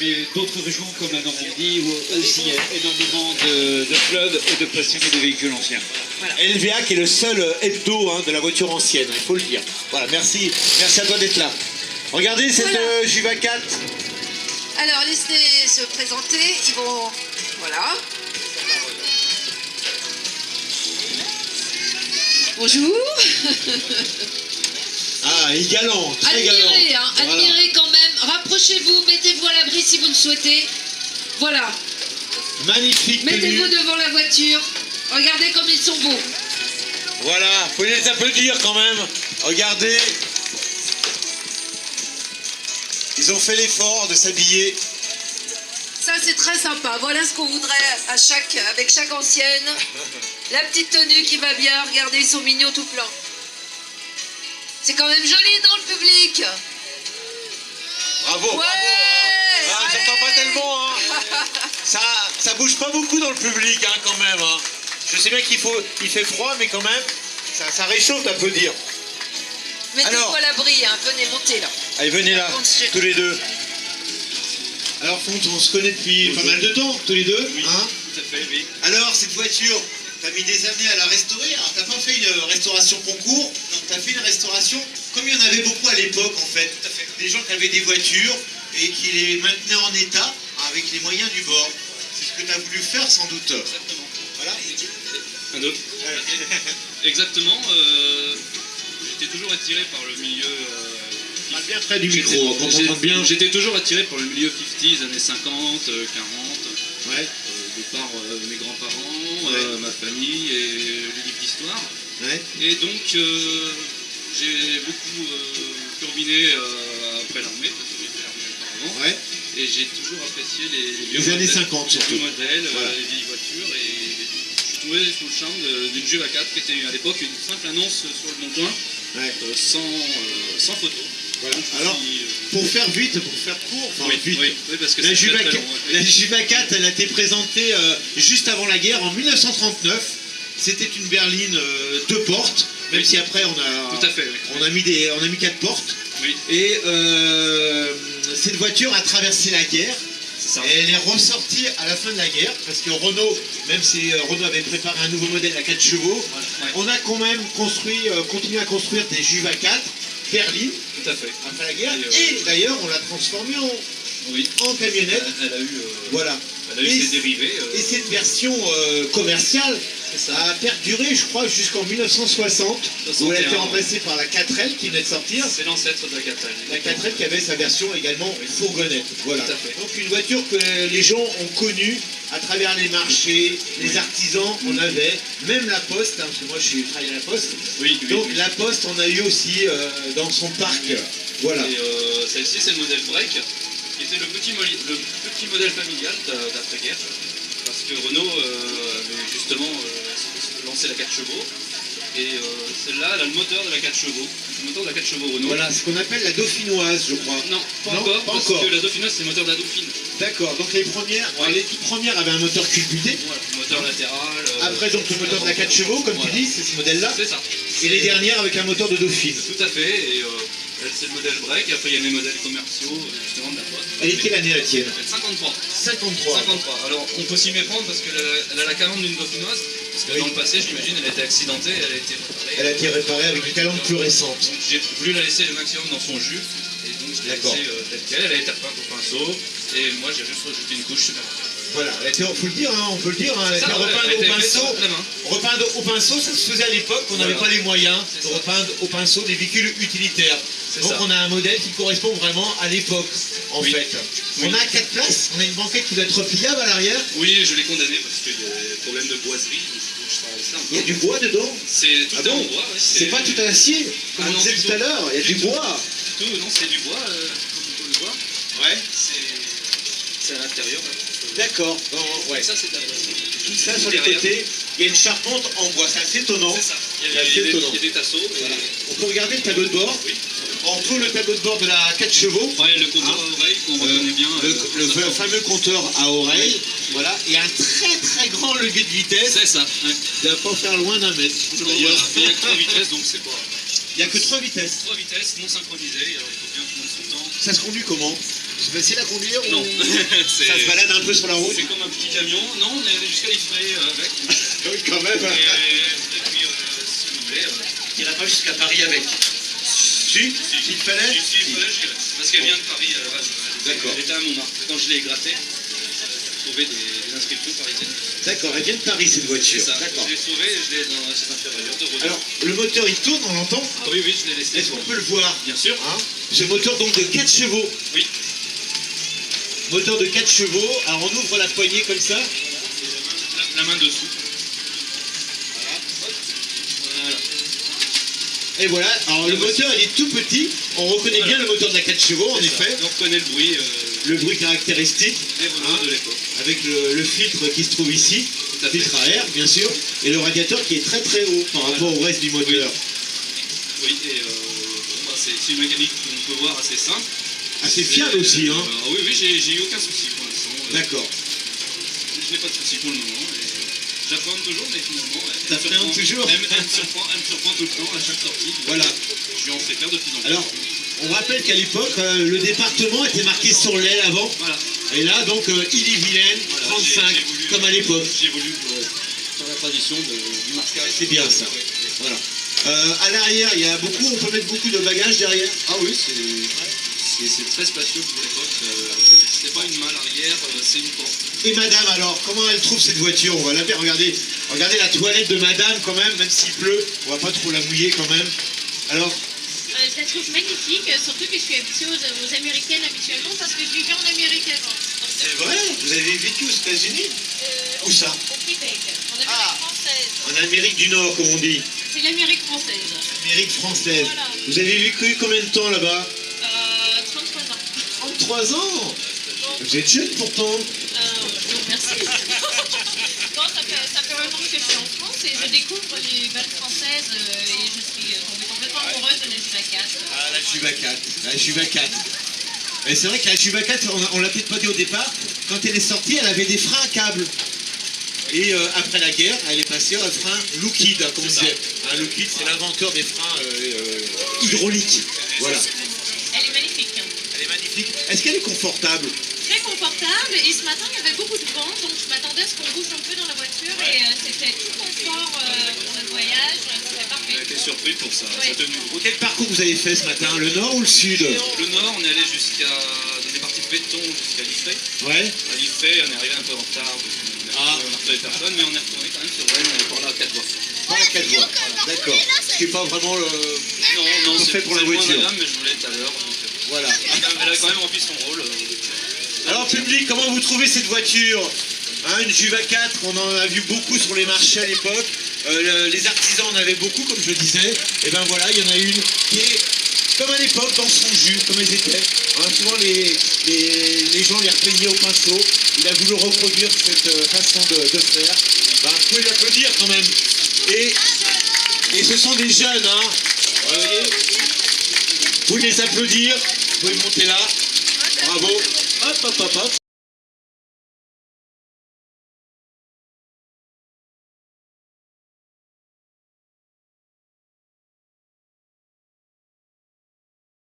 mais d'autres régions comme la Normandie où aussi il y a énormément de clubs et de passionnés de véhicules anciens. Voilà. LVA qui est le seul hebdo de la voiture ancienne, il faut le dire. Voilà, merci à toi d'être là. Regardez cette Juva 4. Alors, laissez se présenter. Ils vont... Voilà. Bonjour. Ah, il est galant, très galant. Admirez, hein, Voilà. admirez quand même. Rapprochez-vous, mettez-vous à l'abri si vous le souhaitez. Voilà. Magnifique tenue. Mettez-vous devant la voiture. Regardez comme ils sont beaux. Voilà, faut les applaudir quand même. Regardez. Ils ont fait l'effort de s'habiller. Ça, c'est très sympa. Voilà ce qu'on voudrait avec chaque ancienne. La petite tenue qui va bien. Regardez, ils sont mignons tout plein. C'est quand même joli dans le public. Bravo, Ouais, bravo. Hein. Ah, j'entends pas tellement. Hein. Ça bouge pas beaucoup dans le public quand même. Hein. Je sais bien qu'il fait froid, mais quand même, ça réchauffe, on peut dire. Mettez-vous à l'abri, hein. Venez monter là. Allez, venez là, tous les deux. Alors, Fonte, on se connaît depuis pas mal de temps, tous les deux. Oui, hein, tout à fait, oui. Alors, cette voiture, t'as mis des années à la restaurer. Alors, t'as pas fait une restauration concours. Non, t'as fait une restauration comme il y en avait beaucoup à l'époque, en fait. Tout à fait. Des gens qui avaient des voitures et qui les maintenaient en état avec les moyens du bord. C'est ce que t'as voulu faire, sans doute. Exactement. Voilà. Un autre. Exactement. J'étais toujours attiré par le milieu... Parle bien près du micro, qu'on t'entende bien. J'étais toujours attiré par le milieu 50s, années 50, 40, Ouais. de par mes grands-parents, ma famille et les livres d'histoire. Ouais. Et donc, j'ai beaucoup turbiné après l'armée, parce que j'ai fait l'armée auparavant. Ouais. Et j'ai toujours apprécié les vieux Les années modèles, 50 les surtout. vieux modèles, Voilà. les vieilles voitures. Et je suis tombé sous le charme d'une Juva 4 qui était à l'époque une simple annonce sur le Bon Coin, Ouais. sans photo. Voilà. Donc, Alors, pour faire vite, pour faire court, enfin, vite. oui, parce que La c'est Juva, très, très long, ouais. la Juva 4, elle a été présentée juste avant la guerre, en 1939. C'était une berline deux portes, même si après Tout à fait, oui. on a mis quatre portes. Oui, Et cette voiture a traversé la guerre. c'est ça. Et elle est ressortie à la fin de la guerre, parce que Renault, même si Renault avait préparé un nouveau modèle à 4 chevaux, Ouais. on a quand même continué à construire des Juva 4 berlines Tout à fait. après la guerre. Et, Et d'ailleurs, on l'a transformée Oui. en camionnette. Elle a eu, Voilà. elle a eu ses dérivés. Et cette version commerciale C'est ça. a perduré, je crois, jusqu'en 1960, où elle a été 61, remplacée par la 4L qui venait de sortir. C'est l'ancêtre de la 4L. La 4L qui avait sa version également fourgonnette. Voilà. Tout à fait. Donc une voiture que les gens ont connue à travers les marchés, les artisans, on avait, même la Poste, parce que moi je suis travaillé à la Poste. Oui, oui, Donc oui. la Poste, on a eu aussi dans son parc. Voilà. Et celle-ci, c'est le modèle break, qui était le petit modèle familial d'après-guerre. Parce que Renault avait justement lancé la 4 chevaux. Et celle-là, elle a le moteur de la 4 chevaux. Le moteur de la 4 chevaux Renault. Voilà, ce qu'on appelle la dauphinoise, je crois. Non, pas Non, encore, pas parce encore. que la Dauphinoise, c'est le moteur de la Dauphine. D'accord, donc les toutes premières avaient un moteur culbuté. Voilà, moteur latéral. Après, donc le moteur de la 4 chevaux, comme Voilà. tu dis, c'est ce modèle-là. C'est ça. Et les dernières avec un moteur de Dauphine. Tout à fait. Et c'est le modèle break. Et après, il y a les modèles commerciaux, justement, de la Poste. Elle est quelle année la tienne? 53. 53. 53. Alors, on peut s'y méprendre parce qu'elle a la calandre d'une dauphinoise. Parce que Oui. dans le passé, j'imagine, elle a été accidentée, elle a été réparée. Elle a été réparée avec une calandre plus récente. Donc, j'ai voulu la laisser le maximum dans son jus. Et donc, je l'ai D'accord. laissée telle qu'elle. Elle a été repeinte au pinceau. Et moi, j'ai juste rajouté une couche supplémentaire. Voilà, elle était, faut le dire, hein, on peut le dire, hein, elle a été Ça, ouais, repeinte elle a au été faite pinceau. à la main. Repeinte au pinceau, ça se faisait à l'époque, on n'avait Voilà. pas les moyens C'est de ça. repeindre au pinceau des véhicules utilitaires. C'est Donc ça. on a un modèle qui correspond vraiment à l'époque, en Oui. fait. Oui. On a 4 places, on a une banquette qui doit être pliable à l'arrière. Oui, je l'ai condamné parce qu'il y a des problèmes de boiserie. Donc, je travaille ça un Il y a peu. du bois dedans. C'est tout Ah est en bon bois. Ouais, C'est pas tout à acier, comme Ah on non, disait du tout tout. à l'heure, il y a du Du tout. bois. Tout, non, c'est du bois, comme on peut le voir. Ouais. C'est à l'intérieur. Là. D'accord. Ouais. Et ça, c'est de la boiserie. Tout ça sur les Derrière. côtés, il y a une charpente en bois, c'est assez étonnant. C'est ça. Il y C'est a, assez il y a des, étonnant. il y a des tasseaux. Et... Voilà. On peut regarder le tableau de bord. Oui. On trouve le tableau de bord de la 4 chevaux. Ouais, le compteur Hein à oreille qu'on reconnaît bien. Le fameux compteur à oreille. Voilà. Et un très très grand levier de vitesse. C'est ça. Ouais. Il ne va pas faire loin d'un mètre. Non, D'ailleurs. voilà. Il n'y a que 3 vitesses, donc c'est pas. Il n'y a que 3 vitesses. 3 vitesses non synchronisées, alors il faut bien prendre son temps. Ça se conduit comment? C'est facile à conduire Non, ou ça se balade un peu sur la route? c'est comme un petit camion. Non, on est allé jusqu'à Liffré avec. Oui, quand même. Et puis, si vous voulez... Tu n'iras pas jusqu'à Paris avec? Si? S'il fallait? Si, il fallait, je dirais. Parce qu'elle vient de Paris à la base. D'accord. Elle était à Montmartre. Quand je l'ai grattée, j'ai trouvé des inscriptions parisiennes. D'accord, elle vient de Paris cette C'est voiture. ça. D'accord. Je l'ai sauvée et je l'ai dans cette inférieure de Renault. Alors, le moteur il tourne, on l'entend? Oui, je l'ai laissé. Est-ce qu'on peut le voir? Bien sûr. Hein? Ce moteur donc de 4 chevaux. Oui. Moteur de 4 chevaux. Alors on ouvre la poignée comme ça. La main dessous. Voilà. Et voilà. Alors le moteur il est tout petit. On reconnaît bien le moteur de la 4 chevaux en C'est effet. ça. On reconnaît le bruit Le bruit caractéristique. des Renault de l'époque. Avec le filtre qui se trouve ici. Tout à fait. Filtre à air bien sûr. Et le radiateur qui est très très haut par rapport au reste du moteur. Oui, et c'est une mécanique qu'on peut voir assez simple. Assez fiable aussi hein. Oui, j'ai eu aucun souci pour l'instant. D'accord. Je n'ai pas de souci pour le moment. J'appréhende toujours, mais finalement, T'appréhendes toujours elle me surprend tout le temps à chaque sortie. Voilà. Je lui en fais faire de plus en plus. Alors, on rappelle qu'à l'époque, le département était marqué sur l'aile avant. Voilà. Et là, donc, Ille-et-Vilaine, Voilà, 35, j'ai voulu- comme à l'époque. J'ai voulu sur la tradition du marquage. C'est bien ça. Voilà. À l'arrière, il y a beaucoup, on peut mettre beaucoup de bagages derrière. Ah oui, c'est très spacieux pour l'époque. C'est pas une malle arrière, c'est une porte. Et madame, alors, comment elle trouve cette voiture? On va la faire, regardez la toilette de madame quand même s'il pleut. On va pas trop la mouiller quand même. Alors, Je la trouve magnifique, surtout que je suis habituée aux américaines habituellement parce que je vivais en Amérique avant. Donc, c'est vrai, vous avez vécu aux États-Unis? Où ça? Au Québec, en Amérique Ah. française. En Amérique du Nord, comme on dit. C'est l'Amérique française. Amérique française. Voilà. Vous avez vécu combien de temps là-bas? 33 ans. 33 ans. Vous êtes jeune pourtant. Donc merci. Non, ça fait longtemps que je suis en France et je découvre les belles françaises et je suis tombée complètement amoureuse de la Juva 4. Ah, la Juva 4. La Juva 4. Et c'est vrai que la Juva 4, on l'a peut-être pas dit au départ, quand elle est sortie, elle avait des freins à câble. Et après la guerre, elle est passée au frein Lookid, comme on disait. Un Lookid, c'est l'inventeur des freins hydrauliques. Voilà. Elle est magnifique. Elle est magnifique. Est-ce qu'elle est confortable? Très confortable et ce matin il y avait beaucoup de vent donc je m'attendais à ce qu'on bouge un peu dans la voiture et c'était tout confort pour notre voyage, c'était parfait. J'ai été surpris pour ça, Ouais. sa tenue. Quel parcours vous avez fait ce matin? Le nord ou le sud? Le nord, on est allé dans des parties béton jusqu'à Liffré. Ouais. À Liffré, on est arrivé un peu en retard parce qu'on a retrouvé personne, mais on est retourné quand même sur Rennes par là à 4 voies. Pas la 4 voies. D'accord. Ce qui n'est pas vraiment le... Non, c'est fait pour la moins voiture. madame, mais je voulais tout à l'heure. Voilà. Elle a quand même rempli son rôle. Alors public, comment vous trouvez cette voiture? Hein, une Juva 4, on en a vu beaucoup sur les marchés à l'époque. Les artisans en avaient beaucoup, comme je disais. Et ben voilà, il y en a une qui est comme à l'époque, dans son jus, comme elles étaient. Hein, souvent les gens les repeignaient au pinceau. Il a voulu reproduire cette façon de faire. Ben, vous pouvez l'applaudir quand même. Et ce sont des jeunes, hein. Vous voyez, vous pouvez les applaudir, vous pouvez monter là. Bravo. Hop, hop, hop, hop.